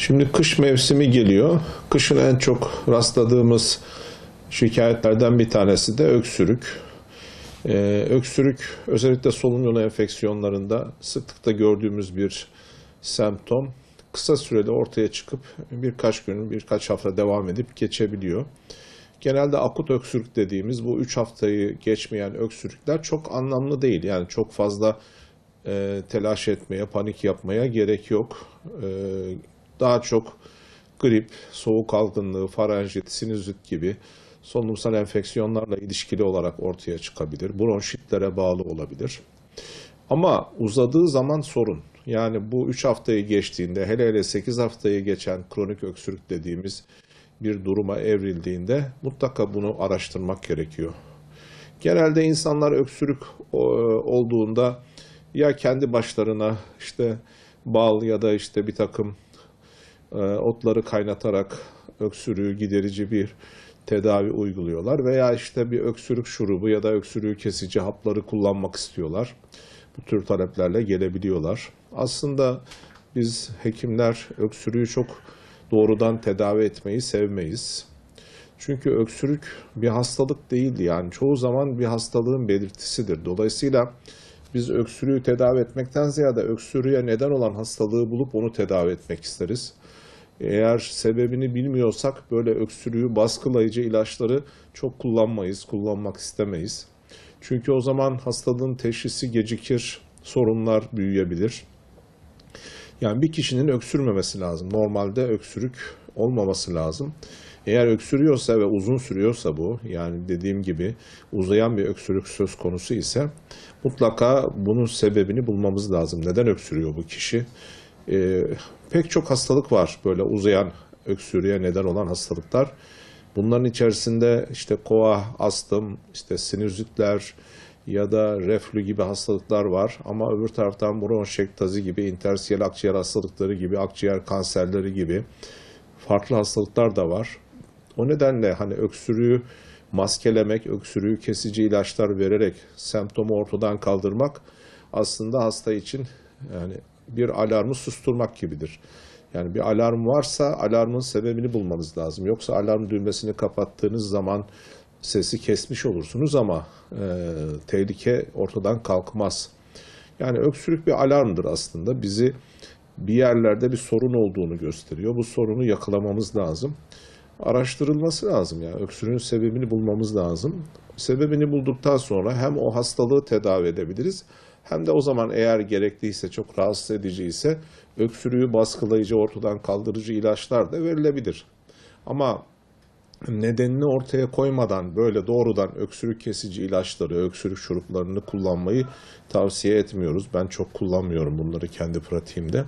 Şimdi kış mevsimi geliyor. Kışın en çok rastladığımız şikayetlerden bir tanesi de öksürük. Öksürük özellikle solunum yolu enfeksiyonlarında sıklıkla gördüğümüz bir semptom. Kısa sürede ortaya çıkıp birkaç gün, birkaç hafta devam edip geçebiliyor. Genelde akut öksürük dediğimiz bu 3 haftayı geçmeyen öksürükler çok anlamlı değil. Yani çok fazla telaş etmeye, panik yapmaya gerek yok. Daha çok grip, soğuk algınlığı, faranjit, sinüzit gibi solunumsal enfeksiyonlarla ilişkili olarak ortaya çıkabilir. Bronşitlere bağlı olabilir. Ama uzadığı zaman sorun. Yani bu 3 haftayı geçtiğinde, hele hele 8 haftayı geçen kronik öksürük dediğimiz bir duruma evrildiğinde mutlaka bunu araştırmak gerekiyor. Genelde insanlar öksürük olduğunda ya kendi başlarına işte bal ya da işte bir takım otları kaynatarak öksürüğü giderici bir tedavi uyguluyorlar veya işte bir öksürük şurubu ya da öksürüğü kesici hapları kullanmak istiyorlar. Bu tür taleplerle gelebiliyorlar. Aslında biz hekimler öksürüğü çok doğrudan tedavi etmeyi sevmeyiz. Çünkü öksürük bir hastalık değil, yani çoğu zaman bir hastalığın belirtisidir. Dolayısıyla biz öksürüğü tedavi etmekten ziyade öksürüğe neden olan hastalığı bulup onu tedavi etmek isteriz. Eğer sebebini bilmiyorsak böyle öksürüğü baskılayıcı ilaçları çok kullanmayız, kullanmak istemeyiz. Çünkü o zaman hastalığın teşhisi gecikir, sorunlar büyüyebilir. Yani bir kişinin öksürmemesi lazım. Normalde öksürük olmaması lazım. Eğer öksürüyorsa ve uzun sürüyorsa bu, yani dediğim gibi uzayan bir öksürük söz konusu ise mutlaka bunun sebebini bulmamız lazım. Neden öksürüyor bu kişi? Pek çok hastalık var böyle uzayan öksürüğe neden olan hastalıklar. Bunların içerisinde işte koa, astım, işte sinüzitler ya da reflü gibi hastalıklar var. Ama öbür taraftan bronşektazi gibi, intersiyel akciğer hastalıkları gibi, akciğer kanserleri gibi farklı hastalıklar da var. O nedenle hani öksürüğü maskelemek, öksürüğü kesici ilaçlar vererek semptomu ortadan kaldırmak aslında hasta için yani bir alarmı susturmak gibidir. Yani bir alarm varsa alarmın sebebini bulmanız lazım. Yoksa alarm düğmesini kapattığınız zaman sesi kesmiş olursunuz ama tehlike ortadan kalkmaz. Yani öksürük bir alarmdır aslında. Bizi bir yerlerde bir sorun olduğunu gösteriyor. Bu sorunu yakalamamız lazım. Araştırılması lazım, yani öksürüğün sebebini bulmamız lazım. Sebebini bulduktan sonra hem o hastalığı tedavi edebiliriz hem de o zaman eğer gerekliyse, çok rahatsız edici ise öksürüğü baskılayıcı, ortadan kaldırıcı ilaçlar da verilebilir. Ama nedenini ortaya koymadan böyle doğrudan öksürük kesici ilaçları, öksürük şuruplarını kullanmayı tavsiye etmiyoruz. Ben çok kullanmıyorum bunları kendi pratiğimde.